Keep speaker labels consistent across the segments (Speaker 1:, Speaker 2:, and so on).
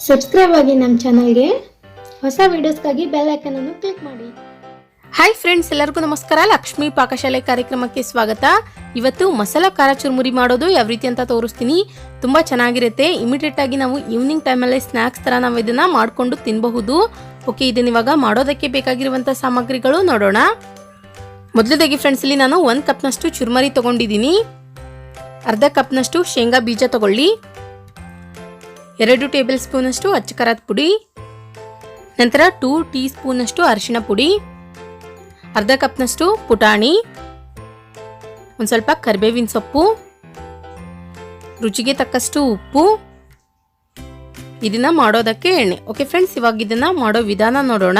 Speaker 1: Subscribe ಆಗಿ ನಮ್ಮ ಚಾನಲ್ಗೆ. ಹೊಸ ವಿಡಿಯೋಸ್ಗಾಗಿ ಬೆಲ್ ಐಕಾನ್ ಅನ್ನು ಕ್ಲಿಕ್ ಮಾಡಿ.
Speaker 2: ಹಾಯ್ ಫ್ರೆಂಡ್ಸ್, ಎಲ್ಲರಿಗೂ ನಮಸ್ಕಾರ. ಲಕ್ಷ್ಮಿ ಪಾಕಶಾಲೆ ಕಾರ್ಯಕ್ರಮಕ್ಕೆ ಸ್ವಾಗತ. ಇವತ್ತು ಮಸಾಲಾ ಖಾರ ಚುರುಮುರಿ ಮಾಡೋದು ಯಾವ ರೀತಿ ಅಂತ ತೋರಿಸ್ತೀನಿ. ತುಂಬಾ ಚೆನ್ನಾಗಿರುತ್ತೆ. ಇಮಿಡಿಯೇಟ್ ಆಗಿ ನಾವು ಈವ್ನಿಂಗ್ ಟೈಮಲ್ಲಿ ಸ್ನ್ಯಾಕ್ಸ್ ತರ ನಾವು ಇದನ್ನ ಮಾಡ್ಕೊಂಡು ತಿನ್ನಬಹುದು. ಓಕೆ, ಇದನ್ನ ಇವಾಗ ಮಾಡೋದಕ್ಕೆ ಬೇಕಾಗಿರುವಂತ ಸಾಮಗ್ರಿಗಳು ನೋಡೋಣ. ಮೊದಲದಾಗಿ ಫ್ರೆಂಡ್ಸ್, ಇಲ್ಲಿ ನಾನು 1 ಕಪ್ನಷ್ಟು ಚುರುಮುರಿ ತಗೊಂಡಿದ್ದೀನಿ. ಅರ್ಧ ಕಪ್ನಷ್ಟು ಶೇಂಗಾ ಬೀಜ ತಗೊಳ್ಳಿ. 2 ಟೇಬಲ್ ಸ್ಪೂನ್ ಅಷ್ಟು ಅಚ್ಚ ಖಾರದ ಪುಡಿ, ನಂತರ 2 ಟೀ ಸ್ಪೂನ್ ಅಷ್ಟು ಅರಿಶಿನ ಪುಡಿ, ಅರ್ಧ ಕಪ್ನಷ್ಟು ಪುಟಾಣಿ, ಒಂದು ಸ್ವಲ್ಪ ಕರಿಬೇವಿನ ಸೊಪ್ಪು, ರುಚಿಗೆ ತಕ್ಕಷ್ಟು ಉಪ್ಪು, ಇದನ್ನ ಮಾಡೋದಕ್ಕೆ ಎಣ್ಣೆ. ಓಕೆ ಫ್ರೆಂಡ್ಸ್, ಇವಾಗ ಇದನ್ನ ಮಾಡೋ ವಿಧಾನ ನೋಡೋಣ.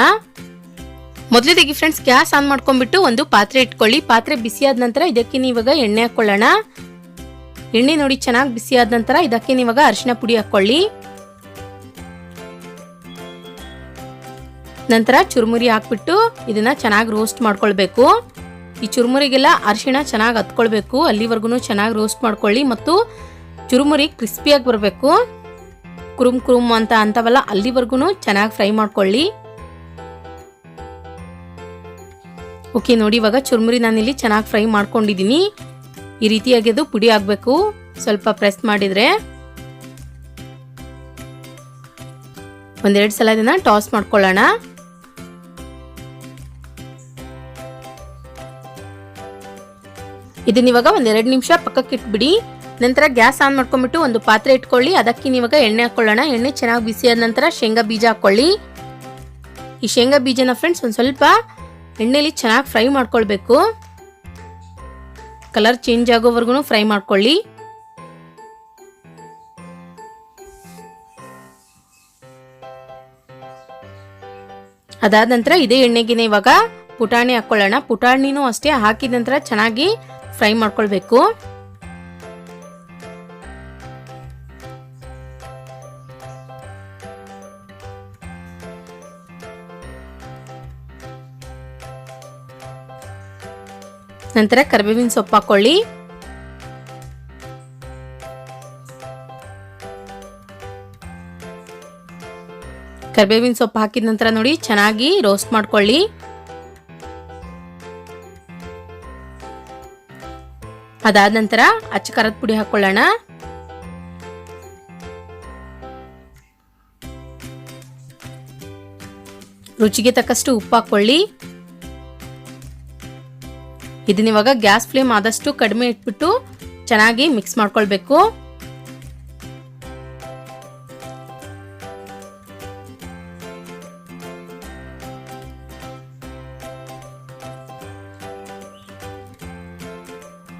Speaker 2: ಮೊದಲದಾಗಿ ಫ್ರೆಂಡ್ಸ್, ಗ್ಯಾಸ್ ಆನ್ ಮಾಡ್ಕೊಂಡ್ಬಿಟ್ಟು ಒಂದು ಪಾತ್ರೆ ಇಟ್ಕೊಳ್ಳಿ. ಪಾತ್ರೆ ಬಿಸಿಯಾದ ನಂತರ ಇದಕ್ಕೆ ಇವಾಗ ಎಣ್ಣೆ ಹಾಕೊಳ್ಳೋಣ. ಎಣ್ಣೆ ನೋಡಿ ಚೆನ್ನಾಗಿ ಬಿಸಿ ಆದ ನಂತರ ಇದಕ್ಕೆ ಇವಾಗ ಅರಿಶಿನ ಪುಡಿ ಹಾಕೊಳ್ಳಿ. ನಂತರ ಚುರುಮುರಿ ಹಾಕ್ಬಿಟ್ಟು ಇದನ್ನ ಚೆನ್ನಾಗಿ ರೋಸ್ಟ್ ಮಾಡ್ಕೊಳ್ಬೇಕು. ಈ ಚುರುಮುರಿಗೆಲ್ಲ ಅರಿಶಿಣ ಚೆನ್ನಾಗಿ ಹತ್ಕೊಳ್ಬೇಕು. ಅಲ್ಲಿವರೆಗೂ ಚೆನ್ನಾಗಿ ರೋಸ್ಟ್ ಮಾಡ್ಕೊಳ್ಳಿ ಮತ್ತು ಚುರುಮುರಿ ಕ್ರಿಸ್ಪಿಯಾಗಿ ಬರಬೇಕು. ಕುರುಮ್ ಕುರುಮ್ ಅಂತ ಅಂತವಲ್ಲ, ಅಲ್ಲಿವರೆಗೂ ಚೆನ್ನಾಗಿ ಫ್ರೈ ಮಾಡ್ಕೊಳ್ಳಿ. ಓಕೆ ನೋಡಿ, ಇವಾಗ ಚುರುಮುರಿ ನಾನಿಲ್ಲಿ ಚೆನ್ನಾಗಿ ಫ್ರೈ ಮಾಡ್ಕೊಂಡಿದ್ದೀನಿ. ಈ ರೀತಿಯಾಗಿ ಅದು ಪುಡಿ ಆಗಬೇಕು. ಸ್ವಲ್ಪ ಪ್ರೆಸ್ ಮಾಡಿದ್ರೆ ಒಂದೆರಡು ಸಲ ಇದನ್ನ ಟಾಸ್ ಮಾಡ್ಕೊಳ್ಳೋಣ. ಇದನ್ನ ಇವಾಗ ಒಂದೆರಡು ನಿಮಿಷ ಪಕ್ಕಕ್ಕೆ ಇಟ್ಬಿಡಿ. ನಂತರ ಗ್ಯಾಸ್ ಆನ್ ಮಾಡ್ಕೊಂಡ್ಬಿಟ್ಟು ಒಂದು ಪಾತ್ರೆ ಇಟ್ಕೊಳ್ಳಿ. ಅದಕ್ಕೆ ಇವಾಗ ಎಣ್ಣೆ ಹಾಕೊಳ್ಳೋಣ. ಎಣ್ಣೆ ಚೆನ್ನಾಗಿ ಬಿಸಿ ಆದ ನಂತರ ಶೇಂಗಾ ಬೀಜ ಹಾಕೊಳ್ಳಿ. ಈ ಶೇಂಗಾ ಬೀಜನ ಫ್ರೆಂಡ್ಸ್ ಒಂದು ಸ್ವಲ್ಪ ಎಣ್ಣೆಲಿ ಚೆನ್ನಾಗಿ ಫ್ರೈ ಮಾಡ್ಕೊಳ್ಬೇಕು. ಕಲರ್ ಚೇಂಜ್ ಆಗೋವರೆಗೂ ಫ್ರೈ ಮಾಡ್ಕೊಳ್ಳಿ. ಅದಾದ ನಂತರ ಇದೇ ಎಣ್ಣೆಗೆ ಇವಾಗ ಪುಟಾಣಿ ಹಾಕೊಳ್ಳೋಣ. ಪುಟಾಣಿನೂ ಅಷ್ಟೇ ಹಾಕಿದ ನಂತರ ಚೆನ್ನಾಗಿ ಫ್ರೈ ಮಾಡ್ಕೊಳ್ಬೇಕು. ನಂತರ ಕರಿಬೇವಿನ ಸೊಪ್ಪು ಹಾಕೊಳ್ಳಿ. ಕರಿಬೇವಿನ ಸೊಪ್ಪು ಹಾಕಿದ ನಂತರ ನೋಡಿ ಚೆನ್ನಾಗಿ ರೋಸ್ಟ್ ಮಾಡ್ಕೊಳ್ಳಿ. ಅದಾದ ನಂತರ ಅಚ್ಚ ಖಾರದ ಪುಡಿ ಹಾಕೊಳ್ಳೋಣ. ರುಚಿಗೆ ತಕ್ಕಷ್ಟು ಉಪ್ಪು ಹಾಕೊಳ್ಳಿ. ಇದನ್ನ ಇವಾಗ ಗ್ಯಾಸ್ ಫ್ಲೇಮ್ ಆದಷ್ಟು ಕಡಿಮೆ ಇಟ್ಬಿಟ್ಟು ಚೆನ್ನಾಗಿ ಮಿಕ್ಸ್ ಮಾಡ್ಕೊಳ್ಬೇಕು.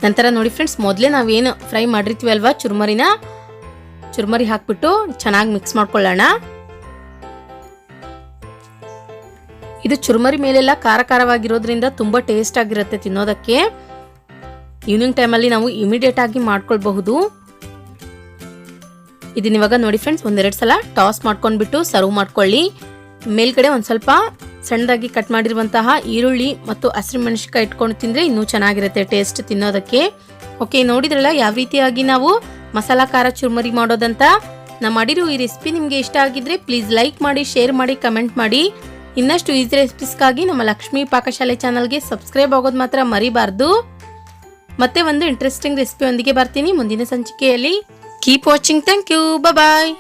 Speaker 2: ನಂತರ ನೋಡಿ ಫ್ರೆಂಡ್ಸ್, ಮೊದಲೇ ನಾವೇನು ಫ್ರೈ ಮಾಡಿರ್ತೀವಿ ಅಲ್ವಾ ಚುರುಮುರಿ ಹಾಕ್ಬಿಟ್ಟು ಚೆನ್ನಾಗಿ ಮಿಕ್ಸ್ ಮಾಡ್ಕೊಳ್ಳೋಣ. ಇದು ಚುರುಮುರಿ ಮೇಲೆಲ್ಲ ಖಾರ ಖಾರವಾಗಿರೋದ್ರಿಂದ ತುಂಬಾ ಟೇಸ್ಟ್ ಆಗಿರುತ್ತೆ ತಿನ್ನೋದಕ್ಕೆ. ಈವ್ನಿಂಗ್ ಟೈಮಲ್ಲಿ ನಾವು ಇಮಿಡಿಯೇಟ್ ಆಗಿ ಮಾಡ್ಕೊಳ್ಬಹುದು. ಇದನ್ನ ಇವಾಗ ನೋಡಿ ಫ್ರೆಂಡ್ಸ್ ಒಂದೆರಡು ಸಲ ಟಾಸ್ ಮಾಡ್ಕೊಂಡ್ಬಿಟ್ಟು ಸರ್ವ್ ಮಾಡ್ಕೊಳ್ಳಿ. ಮೇಲ್ಗಡೆ ಒಂದು ಸ್ವಲ್ಪ ಸಣ್ಣದಾಗಿ ಕಟ್ ಮಾಡಿರುವಂತಹ ಈರುಳ್ಳಿ ಮತ್ತು ಹಸಿಮೆಣಸಿನಕಾಯಿ ಇಟ್ಕೊಂಡು ತಿಂದ್ರೆ ಇನ್ನೂ ಚೆನ್ನಾಗಿರುತ್ತೆ ಟೇಸ್ಟ್ ತಿನ್ನೋದಕ್ಕೆ. ಓಕೆ, ನೋಡಿದ್ರಲ್ಲ ಯಾವ ರೀತಿಯಾಗಿ ನಾವು ಮಸಾಲಾ ಖಾರ ಚುರುಮುರಿ ಮಾಡೋದಂತ. ನಾ ಮಾಡಿರೋ ಈ ರೆಸಿಪಿ ನಿಮಗೆ ಇಷ್ಟ ಆಗಿದ್ರೆ ಪ್ಲೀಸ್ ಲೈಕ್ ಮಾಡಿ, ಶೇರ್ ಮಾಡಿ, ಕಮೆಂಟ್ ಮಾಡಿ. ಇನ್ನಷ್ಟು ಈಸಿ ರೆಸಿಪೀಸ್ಗಾಗಿ ನಮ್ಮ ಲಕ್ಷ್ಮಿ ಪಾಕಶಾಲೆ ಚಾನಲ್ಗೆ ಸಬ್ಸ್ಕ್ರೈಬ್ ಆಗೋದು ಮಾತ್ರ ಮರಿಬಾರ್ದು. ಮತ್ತೆ ಒಂದು ಇಂಟ್ರೆಸ್ಟಿಂಗ್ ರೆಸಿಪಿ ಒಂದಿಗೆ ಬರ್ತೀನಿ ಮುಂದಿನ ಸಂಚಿಕೆಯಲ್ಲಿ. Keep watching. Thank you. Bye.